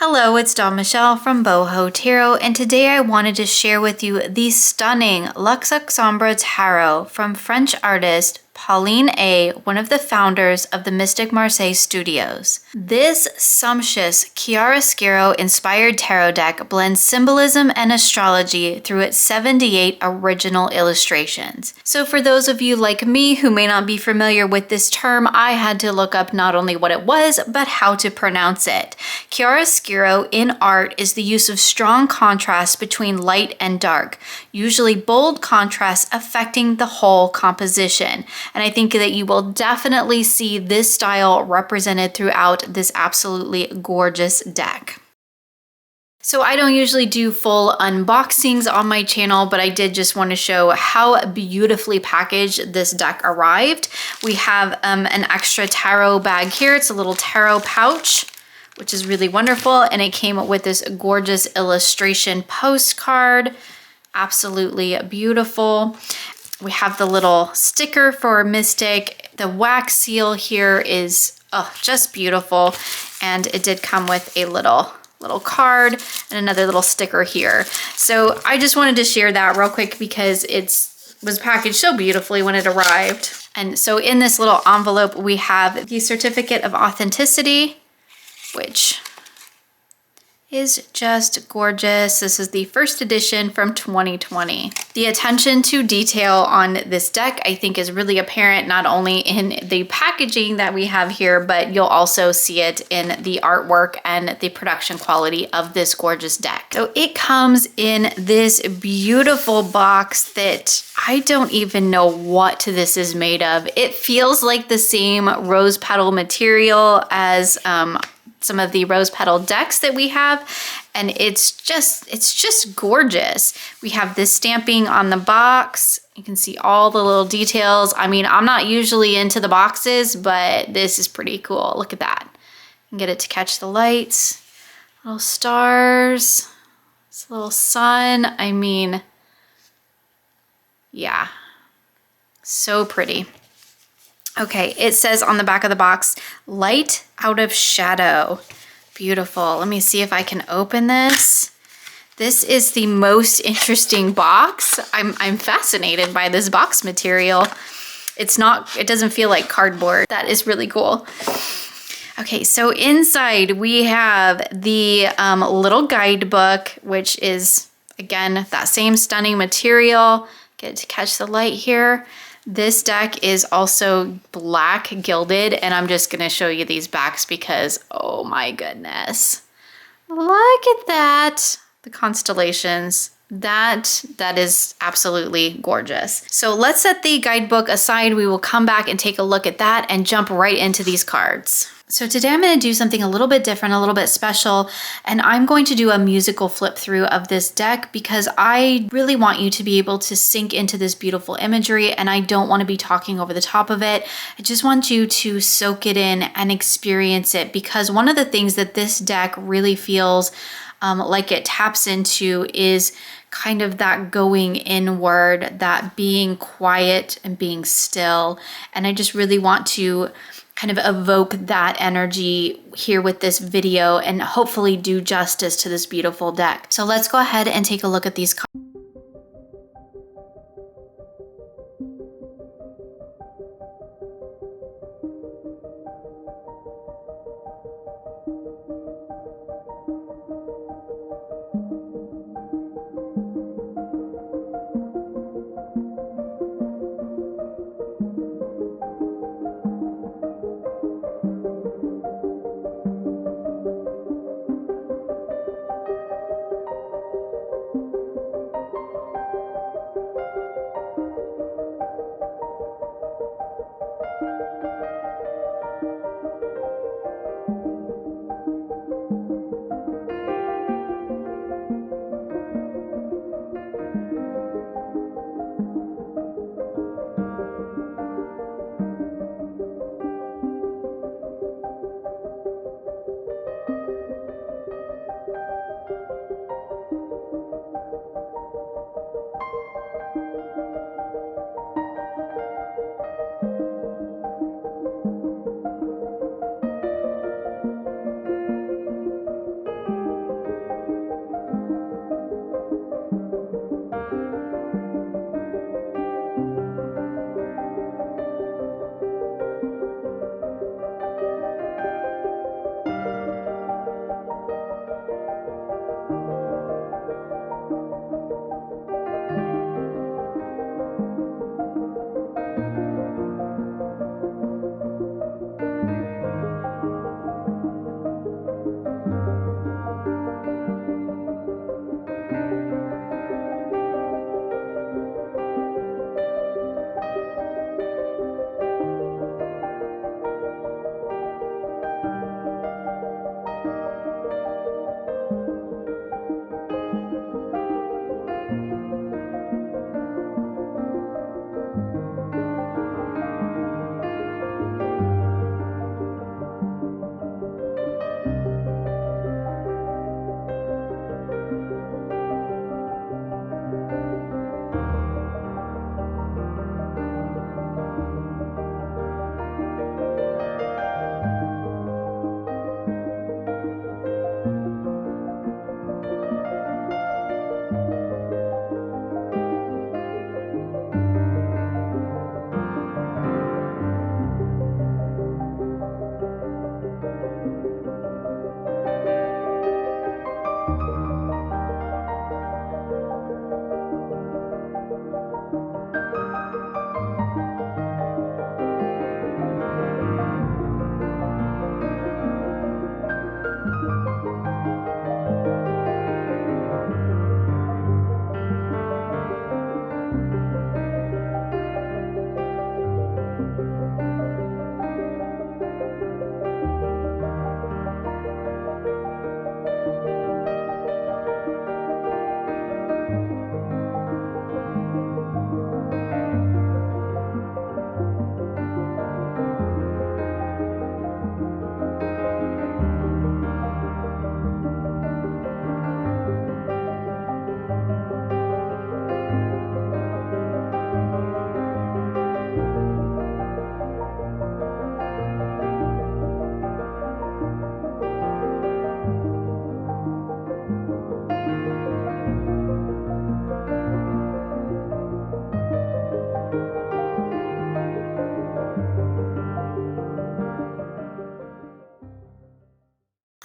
Hello, it's Dawn Michelle from Boho Tarot, and today I wanted to share with you the stunning Lux Ex Umbra Tarot from French artist Pauline A., one of the founders of the Mystic Marseille Studios. This sumptuous chiaroscuro-inspired tarot deck blends symbolism and astrology through its 78 original illustrations. So for those of you like me who may not be familiar with this term, I had to look up not only what it was, but how to pronounce it. Chiaroscuro in art is the use of strong contrast between light and dark, usually bold contrasts affecting the whole composition. And I think that you will definitely see this style represented throughout this absolutely gorgeous deck. So I don't usually do full unboxings on my channel, but I did just want to show how beautifully packaged this deck arrived. We have an extra tarot bag here. It's a little tarot pouch, which is really wonderful. And it came with this gorgeous illustration postcard. Absolutely beautiful. We have the little sticker for Mystic. The wax seal here is just beautiful. And it did come with a little card and another little sticker here. So I just wanted to share that real quick because it was packaged so beautifully when it arrived. And so in this little envelope, we have the certificate of authenticity, which is just gorgeous. This is the first edition from 2020. The attention to detail on this deck, I think, is really apparent not only in the packaging that we have here, but you'll also see it in the artwork and the production quality of this gorgeous deck. So it comes in this beautiful box that I don't even know what this is made of. It feels like the same rose petal material as some of the rose petal decks that we have, and it's just gorgeous. We have this stamping on the box. You can see all the little details. I mean, I'm not usually into the boxes, but this is pretty cool. Look at that. You can get it to catch the lights. Little stars. This little sun. I mean, yeah, so pretty. Okay, it says on the back of the box, light out of shadow. Beautiful. Let me see if I can open this. This is the most interesting box. I'm fascinated by this box material. It doesn't feel like cardboard. That is really cool. Okay, so inside we have the little guidebook, which is, again, that same stunning material. Get it to catch the light here. This deck is also black gilded, and I'm just going to show you these backs because, oh my goodness. Look at that. The constellations. That is absolutely gorgeous. So let's set the guidebook aside. We will come back and take a look at that and jump right into these cards. So today I'm going to do something a little bit different, a little bit special, and I'm going to do a musical flip through of this deck because I really want you to be able to sink into this beautiful imagery, and I don't want to be talking over the top of it. I just want you to soak it in and experience it, because one of the things that this deck really feels like it taps into is kind of that going inward, that being quiet and being still. And I just really want to kind of evoke that energy here with this video and hopefully do justice to this beautiful deck. So let's go ahead and take a look at these cards.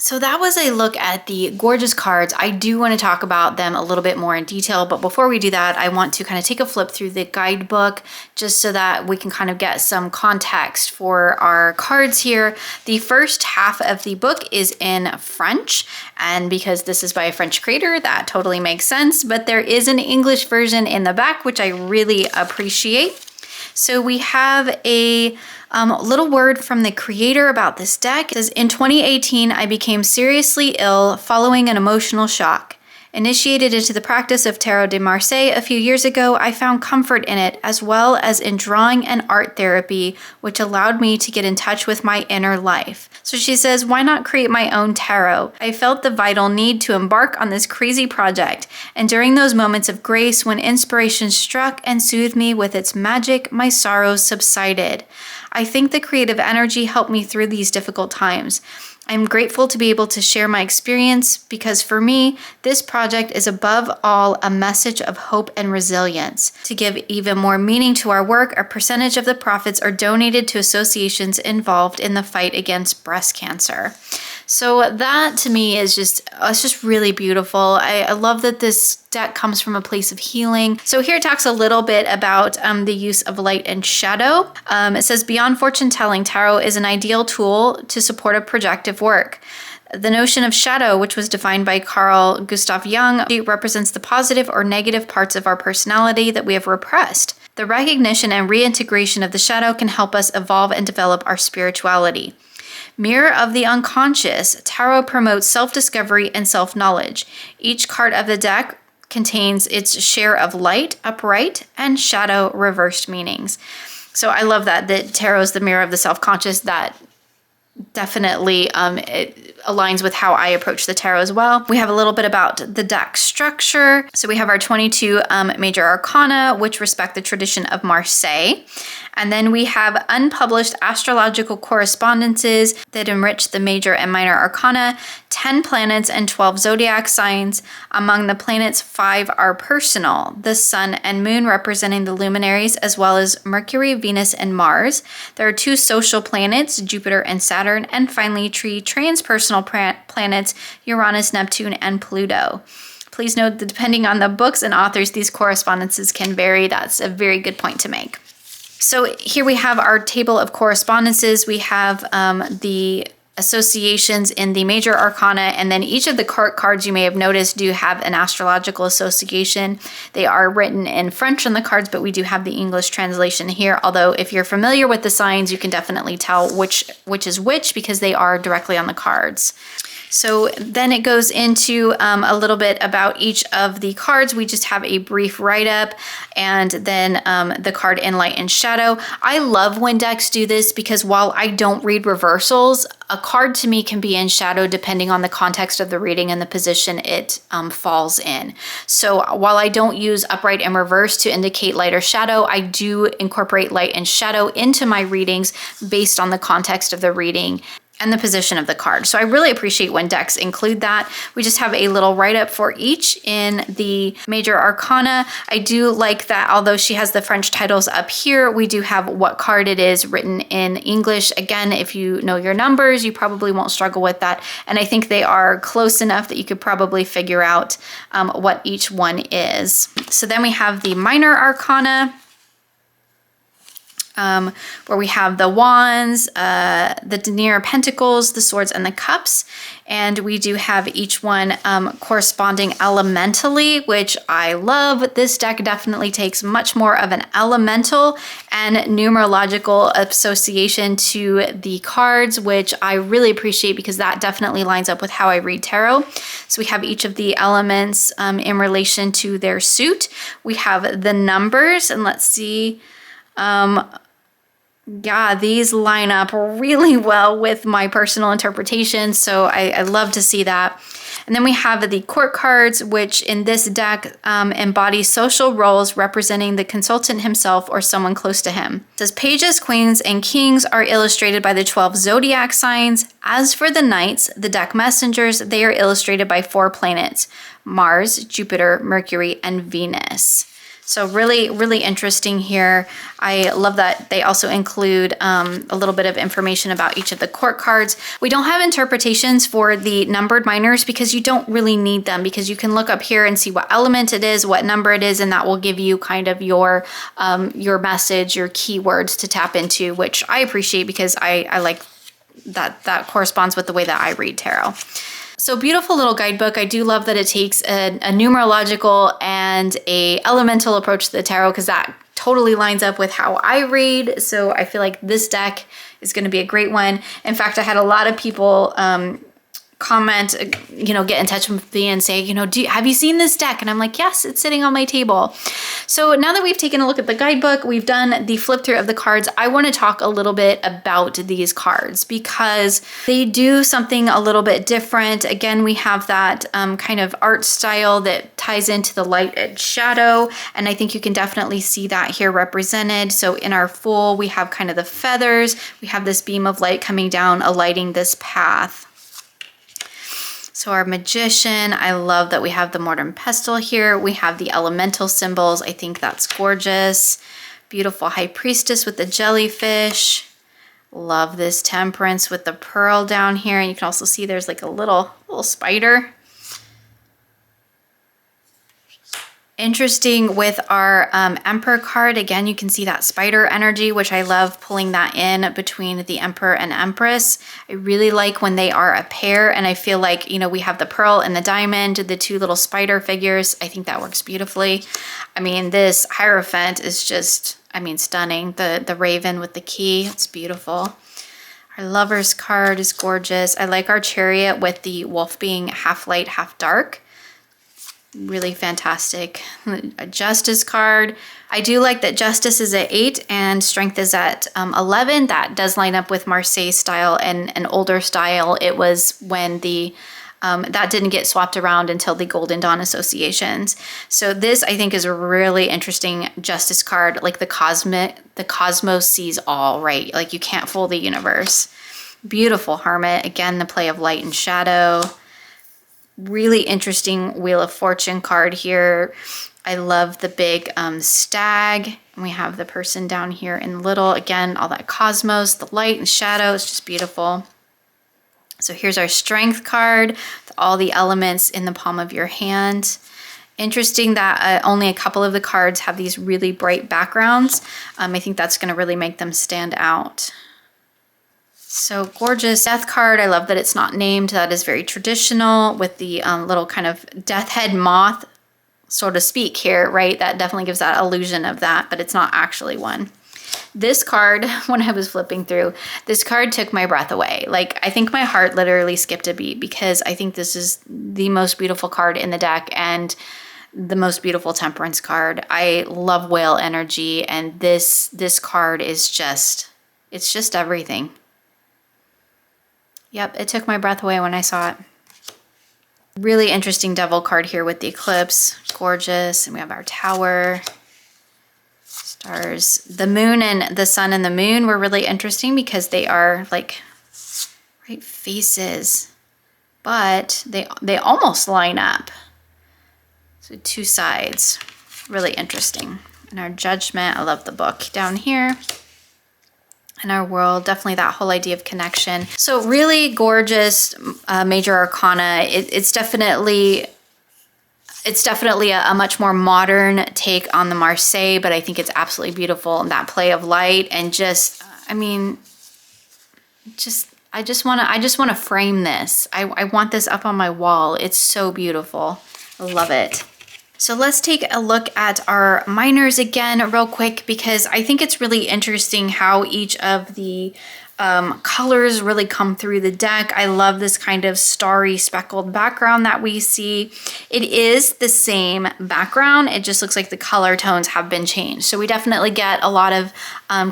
So that was a look at the gorgeous cards. I do want to talk about them a little bit more in detail, but before we do that, I want to kind of take a flip through the guidebook just so that we can kind of get some context for our cards here. The first half of the book is in French, and because this is by a French creator, that totally makes sense, but there is an English version in the back, which I really appreciate. So we have a little word from the creator about this deck. It says, in 2018, I became seriously ill following an emotional shock. Initiated into the practice of Tarot de Marseille a few years ago, I found comfort in it as well as in drawing and art therapy, which allowed me to get in touch with my inner life. So she says, why not create my own tarot? I felt the vital need to embark on this crazy project, and during those moments of grace when inspiration struck and soothed me with its magic, my sorrows subsided. I think the creative energy helped me through these difficult times. I'm grateful to be able to share my experience because for me, this project is above all a message of hope and resilience. To give even more meaning to our work, a percentage of the profits are donated to associations involved in the fight against breast cancer. So that to me is it's just really beautiful. I love that this deck comes from a place of healing. So here it talks a little bit about the use of light and shadow. It says, beyond fortune telling, tarot is an ideal tool to support a projective work. The notion of shadow, which was defined by Carl Gustav Jung, represents the positive or negative parts of our personality that we have repressed. The recognition and reintegration of the shadow can help us evolve and develop our spirituality. Mirror of the unconscious, tarot promotes self-discovery and self-knowledge. Each card of the deck contains its share of light, upright, and shadow, reversed meanings. So I love that tarot is the mirror of the self-conscious. That definitely it aligns with how I approach the tarot as well. We have a little bit about the deck structure. So we have our 22 major arcana, which respect the tradition of Marseille. And then we have unpublished astrological correspondences that enrich the major and minor arcana, 10 planets and 12 zodiac signs. Among the planets, 5 are personal, the sun and moon representing the luminaries, as well as Mercury, Venus, and Mars. There are 2 social planets, Jupiter and Saturn, and finally 3 transpersonal planets, Uranus, Neptune, and Pluto. Please note that depending on the books and authors, these correspondences can vary. That's a very good point to make. So here we have our table of correspondences. We have the associations in the major arcana, and then each of the cards you may have noticed do have an astrological association. They are written in French on the cards, but we do have the English translation here. Although if you're familiar with the signs, you can definitely tell which is which because they are directly on the cards. So then it goes into a little bit about each of the cards. We just have a brief write-up and then the card in light and shadow. I love when decks do this because while I don't read reversals, a card to me can be in shadow depending on the context of the reading and the position it falls in. So while I don't use upright and reverse to indicate light or shadow, I do incorporate light and shadow into my readings based on the context of the reading and the position of the card. So I really appreciate when decks include that. We just have a little write-up for each in the major arcana. I do like that although she has the French titles up here, we do have what card it is written in English. Again, if you know your numbers, you probably won't struggle with that. And I think they are close enough that you could probably figure out what each one is. So then we have the minor arcana, where we have the wands, the denier pentacles, the swords, and the cups. And we do have each one corresponding elementally, which I love. This deck definitely takes much more of an elemental and numerological association to the cards, which I really appreciate because that definitely lines up with how I read tarot. So we have each of the elements in relation to their suit. We have the numbers, and let's see. Yeah, these line up really well with my personal interpretation, so I love to see that. And then we have the court cards, which in this deck embody social roles representing the consultant himself or someone close to him. It says pages, queens, and kings are illustrated by the 12 zodiac signs. As for the knights, the deck messengers, they are illustrated by 4 planets, Mars, Jupiter, Mercury, and Venus. So really, really interesting here. I love that they also include a little bit of information about each of the court cards. We don't have interpretations for the numbered minors because you don't really need them, because you can look up here and see what element it is, what number it is, and that will give you kind of your message, your keywords to tap into, which I appreciate because I like that corresponds with the way that I read tarot. So beautiful little guidebook. I do love that it takes a numerological and a elemental approach to the tarot, because that totally lines up with how I read. So I feel like this deck is going to be a great one. In fact, I had a lot of people comment, get in touch with me and say, have you seen this deck? And I'm like, yes, it's sitting on my table. So now that we've taken a look at the guidebook, we've done the flip through of the cards, I want to talk a little bit about these cards because they do something a little bit different. Again, we have that kind of art style that ties into the light and shadow. And I think you can definitely see that here represented. So in our Fool, we have kind of the feathers. We have this beam of light coming down, alighting this path. So our Magician, I love that we have the Mortar and Pestle here. We have the elemental symbols. I think that's gorgeous. Beautiful High Priestess with the jellyfish. Love this Temperance with the pearl down here. And you can also see there's like a little spider. Interesting with our Emperor card. Again, you can see that spider energy, which I love pulling that in between the Emperor and Empress. I really like when they are a pair, and I feel like, we have the pearl and the diamond, the two little spider figures. I think that works beautifully. I mean, this Hierophant is just, stunning. The raven with the key, it's beautiful. Our Lover's card is gorgeous. I like our Chariot with the wolf being half light, half dark. Really fantastic. A Justice card. I do like that Justice is at 8 and Strength is at 11. That does line up with Marseille style and an older style. It was when that didn't get swapped around until the Golden Dawn associations. So this, I think, is a really interesting Justice card. Like the cosmos sees all, right? Like you can't fool the universe. Beautiful Hermit. Again, the play of light and shadow. Really interesting Wheel of Fortune card here. I love the big stag. And we have the person down here in little. Again, all that cosmos, the light and shadow. It's just beautiful. So here's our Strength card with all the elements in the palm of your hand. Interesting that only a couple of the cards have these really bright backgrounds. I think that's going to really make them stand out. So gorgeous. Death card. I love that it's not named. That is very traditional with the little kind of death head moth, so to speak here, right? That definitely gives that illusion of that, but it's not actually one. This card, when I was flipping through, this card took my breath away. Like, I think my heart literally skipped a beat because I think this is the most beautiful card in the deck and the most beautiful Temperance card. I love whale energy, and this card is just, it's just everything. Yep, it took my breath away when I saw it. Really interesting Devil card here with the Eclipse. Gorgeous. And we have our Tower. Stars. The Moon and the Sun and the Moon were really interesting because they are like right faces. But they almost line up. So two sides. Really interesting. And our Judgment. I love the book down here. In our World, definitely that whole idea of connection. So really gorgeous major arcana. It's definitely a much more modern take on the Marseille, but I think it's absolutely beautiful. And that play of light and I just want to frame this. I want this up on my wall. It's so beautiful. I love it. So let's take a look at our minors again real quick, because I think it's really interesting how each of the colors really come through the deck. I love this kind of starry speckled background that we see. It is the same background. It just looks like the color tones have been changed. So we definitely get a lot of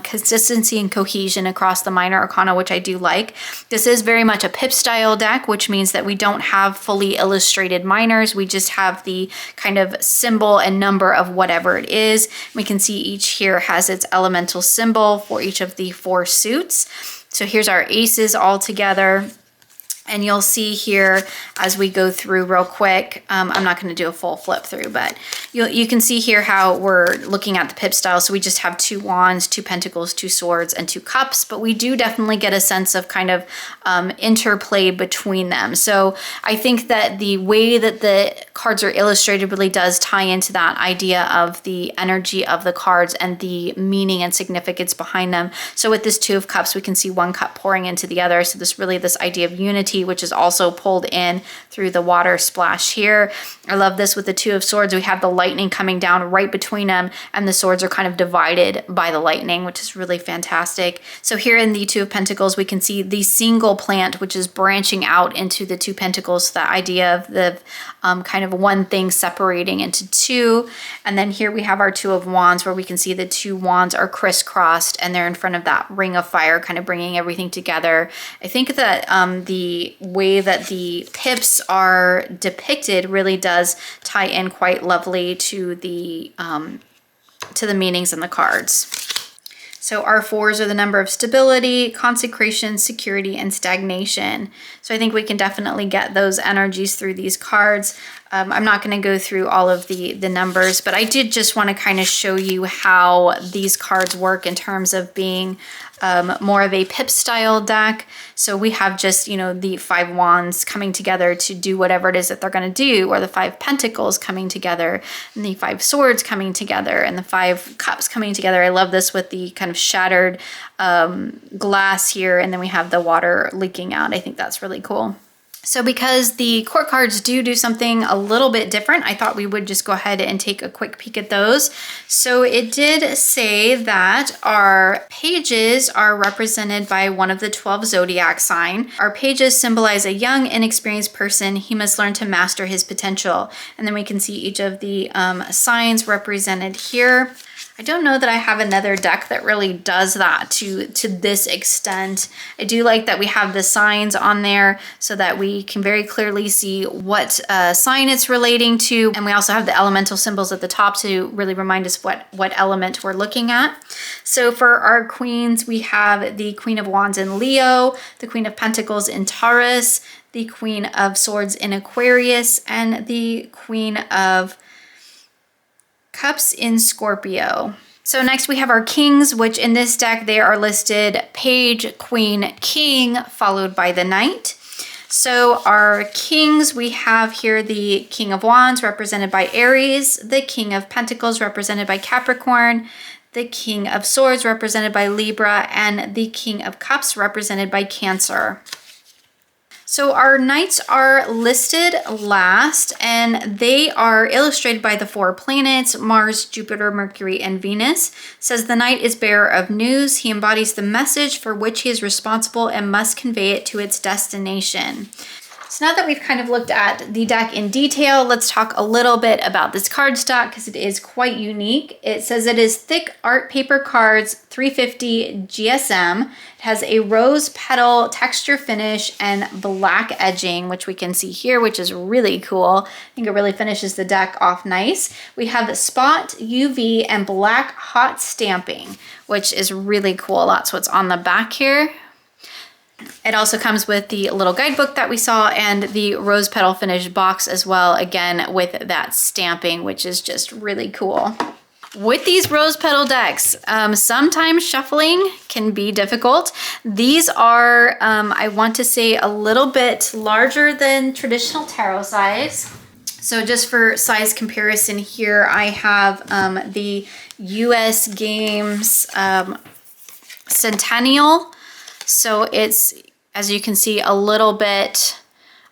consistency and cohesion across the minor arcana, which I do like. This is very much a pip style deck, which means that we don't have fully illustrated minors. We just have the kind of symbol and number of whatever it is. We can see each here has its elemental symbol for each of the 4 suits. So here's our aces all together. And you'll see here as we go through real quick, I'm not going to do a full flip through, but You can see here how we're looking at the pip style. So we just have 2 wands, 2 pentacles, 2 swords, and 2 cups, but we do definitely get a sense of kind of interplay between them. So I think that the way that the cards are illustrated really does tie into that idea of the energy of the cards and the meaning and significance behind them. So with this 2 of cups, we can see 1 cup pouring into the other. So this idea of unity, which is also pulled in through the water splash here. I love this with the 2 of swords. We have the lightning coming down right between them, and the swords are kind of divided by the lightning, which is really fantastic. So here in the 2 of pentacles, we can see the single plant, which is branching out into the 2 pentacles, that idea of the kind of one thing separating into 2. And then here we have our 2 of wands, where we can see the 2 wands are crisscrossed and they're in front of that ring of fire, kind of bringing everything together. I think that the way that the pips are depicted really does tie in quite lovely to the meanings in the cards. So our 4s are the number of stability, consecration, security, and stagnation. So I think we can definitely get those energies through these cards. I'm not going to go through all of the numbers, but I did just want to kind of show you how these cards work in terms of being more of a pip style deck. So we have just, the 5 wands coming together to do whatever it is that they're going to do, or the 5 pentacles coming together, and the 5 swords coming together, and the 5 cups coming together. I love this with the kind of shattered glass here, and then we have the water leaking out. I think that's really cool. So because the court cards do something a little bit different, I thought we would just go ahead and take a quick peek at those. So it did say that our pages are represented by one of the 12 zodiac sign. Our pages symbolize a young, inexperienced person. He must learn to master his potential. And then we can see each of the signs represented here. I don't know that I have another deck that really does that to this extent. I do like that we have the signs on there so that we can very clearly see what sign it's relating to. And we also have the elemental symbols at the top to really remind us what element we're looking at. So for our queens, we have the Queen of Wands in Leo, the Queen of Pentacles in Taurus, the Queen of Swords in Aquarius, and the Queen of Cups in Scorpio. So next we have our kings, which in this deck they are listed page, queen, king, followed by the knight. So our kings, we have here the King of Wands represented by Aries, the King of Pentacles represented by Capricorn, the King of Swords represented by Libra, and the King of Cups represented by Cancer. So our knights are listed last, and they are illustrated by the 4 planets, Mars, Jupiter, Mercury, and Venus. It says the knight is bearer of news. He embodies the message for which he is responsible and must convey it to its destination. So now that we've kind of looked at the deck in detail, let's talk a little bit about this card stock because it is quite unique. It says it is thick art paper cards, 350 GSM. It has a rose petal texture finish and black edging, which we can see here, which is really cool. I think it really finishes the deck off nice. We have spot, UV, and black hot stamping, which is really cool. That's what's on the back here. It also comes with the little guidebook that we saw and the rose petal finish box as well, again with that stamping, which is just really cool. With these rose petal decks, sometimes shuffling can be difficult. These are, I want to say, a little bit larger than traditional tarot size. So just for size comparison here, I have the US Games Centennial. So it's, as you can see, a little bit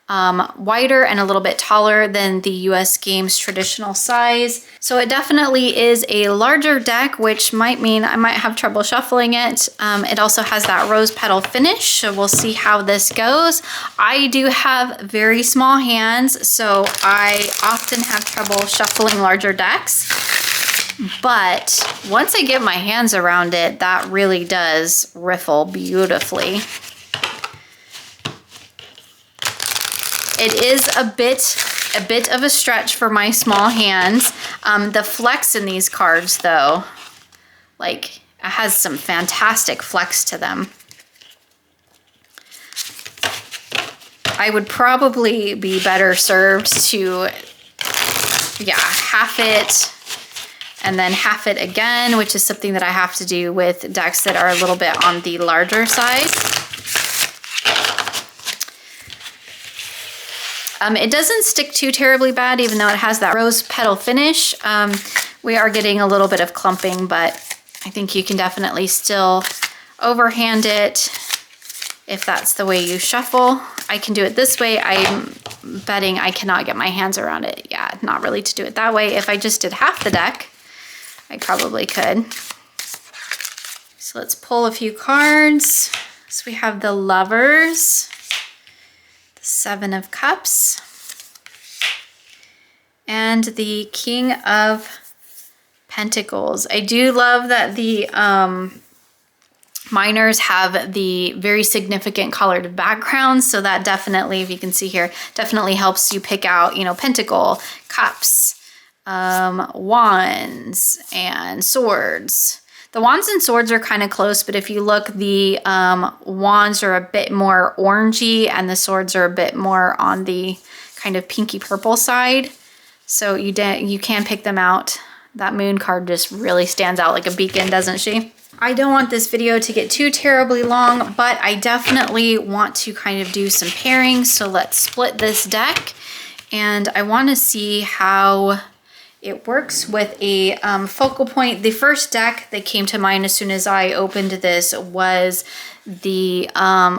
wider and a little bit taller than the US Games traditional size. So it definitely is a larger deck, which might mean I might have trouble shuffling it. It also has that rose petal finish, so we'll see how this goes. I do have very small hands, so I often have trouble shuffling larger decks. But once I get my hands around it, that really does riffle beautifully. It is a bit of a stretch for my small hands. The flex in these cards though, like it has some fantastic flex to them. I would probably be better served to yeah, half it and then half it again, which is something that I have to do with decks that are a little bit on the larger side. It doesn't stick too terribly bad, even though it has that rose petal finish. We are getting a little bit of clumping, but I think you can definitely still overhand it if that's the way you shuffle. I can do it this way. I'm betting I cannot get my hands around it. Yeah, not really to do it that way. If I just did half the deck, I probably could. So let's pull a few cards. So we have the Lovers, the Seven of Cups, and the King of Pentacles. I do love that the minors have the very significant colored backgrounds, so that definitely, if you can see here, definitely helps you pick out, you know, Pentacle, Cups, Wands, and Swords. The Wands and Swords are kind of close, but if you look, the Wands are a bit more orangey and the Swords are a bit more on the kind of pinky purple side. So you can pick them out. That Moon card just really stands out like a beacon, doesn't she? I don't want this video to get too terribly long, but I definitely want to kind of do some pairings. So let's split this deck, and I want to see how it works with a focal point. The first deck that came to mind as soon as I opened this was the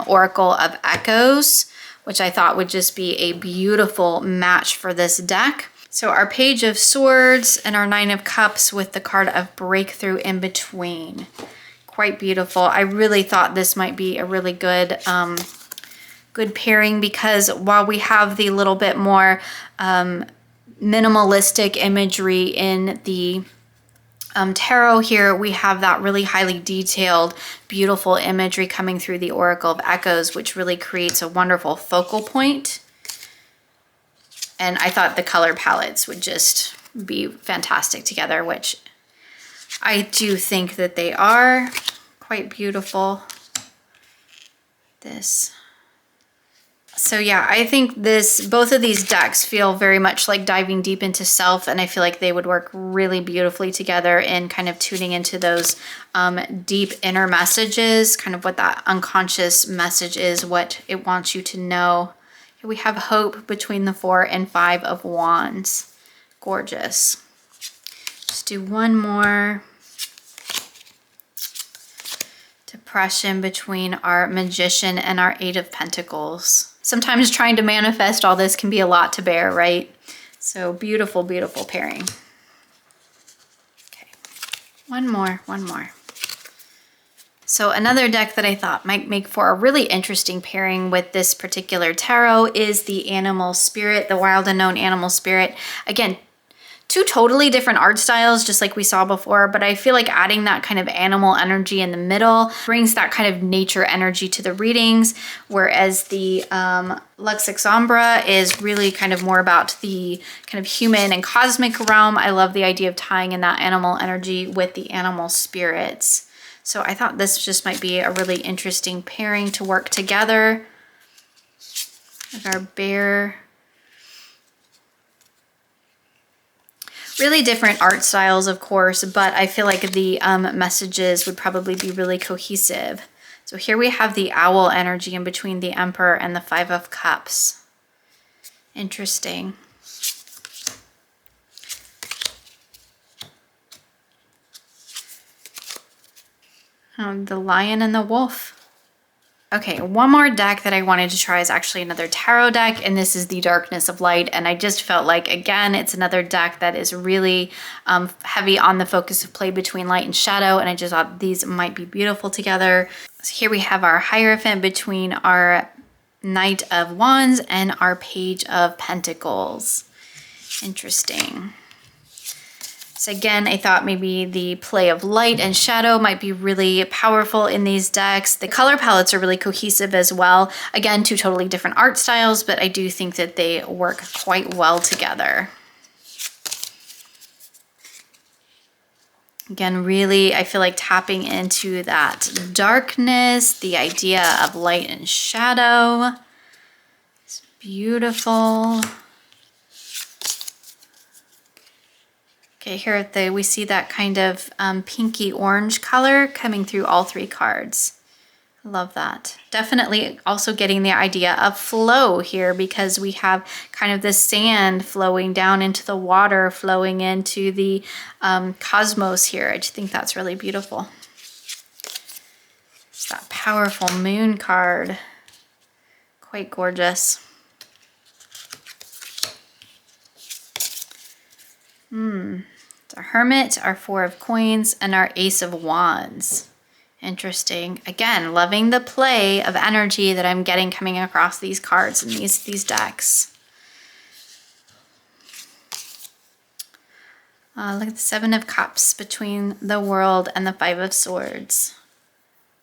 Oracle of Echoes, which I thought would just be a beautiful match for this deck. So our Page of Swords and our Nine of Cups with the card of Breakthrough in between. Quite beautiful. I really thought this might be a really good good pairing, because while we have the little bit more minimalistic imagery in the tarot here, we have that really highly detailed, beautiful imagery coming through the Oracle of Echoes, which really creates a wonderful focal point. And I thought the color palettes would just be fantastic together, which I do think that they are. Quite beautiful. So yeah, I think both of these decks feel very much like diving deep into self, and I feel like they would work really beautifully together in kind of tuning into those deep inner messages, kind of what that unconscious message is, what it wants you to know. Here we have Hope between the 4 and 5 of Wands. Gorgeous. Just do one more. Depression between our Magician and our 8 of Pentacles. Sometimes trying to manifest all this can be a lot to bear, right? So beautiful, beautiful pairing. Okay, one more. So another deck that I thought might make for a really interesting pairing with this particular tarot is the Animal Spirit, the Wild Unknown Animal Spirit. Again, two totally different art styles, just like we saw before, but I feel like adding that kind of animal energy in the middle brings that kind of nature energy to the readings, whereas the Lux Ex Umbra is really kind of more about the kind of human and cosmic realm. I love the idea of tying in that animal energy with the animal spirits. So I thought this just might be a really interesting pairing to work together. Like our bear. Really different art styles, of course, but I feel like the messages would probably be really cohesive. So here we have the owl energy in between the Emperor and the 5 of Cups. Interesting. The Lion and the Wolf. Okay, one more deck that I wanted to try is actually another tarot deck, and this is the Darkness of Light. And I just felt like, again, it's another deck that is really heavy on the focus of play between light and shadow, and I just thought these might be beautiful together. So here we have our Hierophant between our Knight of Wands and our Page of Pentacles. Interesting. So again, I thought maybe the play of light and shadow might be really powerful in these decks. The color palettes are really cohesive as well. Again, two totally different art styles, but I do think that they work quite well together. Again, really, I feel like tapping into that darkness, the idea of light and shadow. It's beautiful. Okay, here we see that kind of pinky orange color coming through all 3 cards. I love that. Definitely also getting the idea of flow here, because we have kind of the sand flowing down into the water, flowing into the cosmos here. I just think that's really beautiful. It's that powerful moon card. Quite gorgeous. It's our Hermit, our 4 of Coins, and our Ace of Wands. Interesting. Again, loving the play of energy that I'm getting coming across these cards and these decks. Look at the 7 of Cups between the World and the 5 of Swords.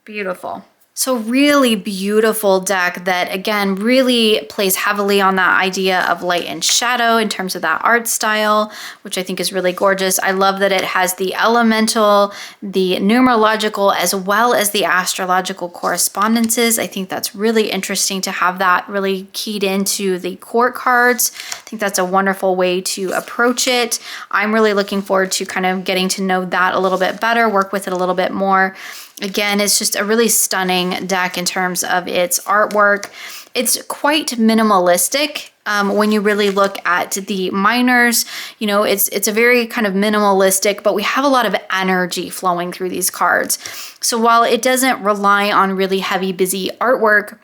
Beautiful. So really beautiful deck that, again, really plays heavily on that idea of light and shadow in terms of that art style, which I think is really gorgeous. I love that it has the elemental, the numerological, as well as the astrological correspondences. I think that's really interesting to have that really keyed into the court cards. I think that's a wonderful way to approach it. I'm really looking forward to kind of getting to know that a little bit better, work with it a little bit more. Again, it's just a really stunning deck in terms of its artwork. It's quite minimalistic. When you really look at the minors, you know, it's a very kind of minimalistic, but we have a lot of energy flowing through these cards. So while it doesn't rely on really heavy, busy artwork,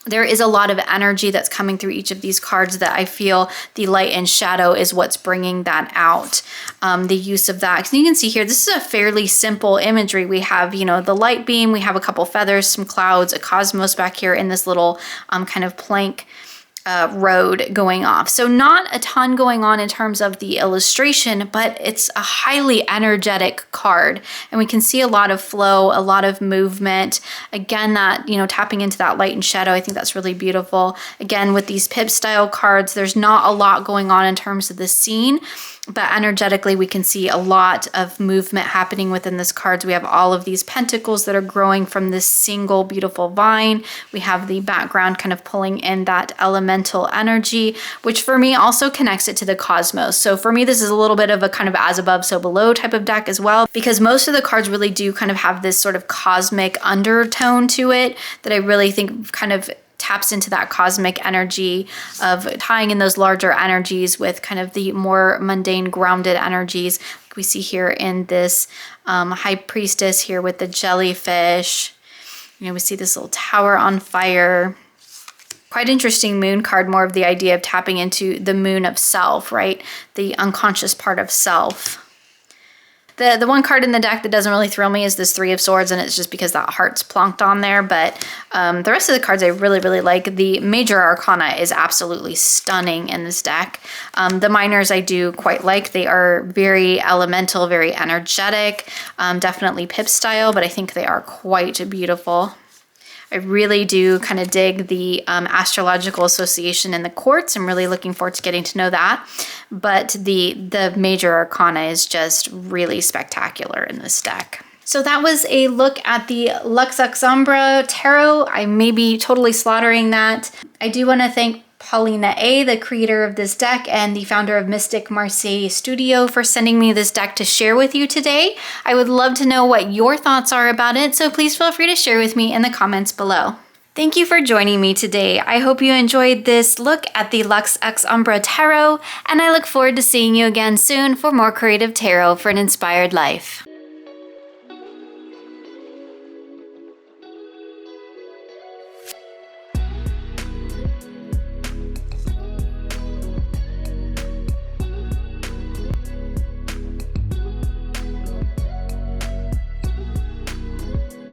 there is a lot of energy that's coming through each of these cards that I feel the light and shadow is what's bringing that out. The use of that. So you can see here, this is a fairly simple imagery. We have, you know, the light beam, we have a couple feathers, some clouds, a cosmos back here in this little kind of plank road going off. So not a ton going on in terms of the illustration, but it's a highly energetic card. And we can see a lot of flow, a lot of movement. Again, that, you know, tapping into that light and shadow, I think that's really beautiful. Again, with these pip style cards, there's not a lot going on in terms of the scene, but energetically we can see a lot of movement happening within this cards. We have all of these pentacles that are growing from this single beautiful vine. We have the background kind of pulling in that elemental energy, which for me also connects it to the cosmos. So for me, this is a little bit of a kind of as above, so below type of deck as well, because most of the cards really do kind of have this sort of cosmic undertone to it that I really think kind of taps into that cosmic energy of tying in those larger energies with kind of the more mundane, grounded energies. We see here in this High Priestess here with the jellyfish. You know, we see this little tower on fire. Quite interesting moon card, more of the idea of tapping into the moon of self, right? The unconscious part of self. The one card in the deck that doesn't really thrill me is this 3 of Swords, and it's just because that heart's plonked on there. But the rest of the cards I really, really like. The Major Arcana is absolutely stunning in this deck. The minors I do quite like. They are very elemental, very energetic, definitely pip style, but I think they are quite beautiful. I really do kind of dig the astrological association in the quartz. I'm really looking forward to getting to know that. But the Major Arcana is just really spectacular in this deck. So that was a look at the Lux Ex Umbra Tarot. I may be totally slaughtering that. I do want to thank Paulina A., the creator of this deck and the founder of Mystic Marseille Studio, for sending me this deck to share with you today. I would love to know what your thoughts are about it, so please feel free to share with me in the comments below. Thank you for joining me today. I hope you enjoyed this look at the Lux Ex Umbra Tarot, and I look forward to seeing you again soon for more creative tarot for an inspired life.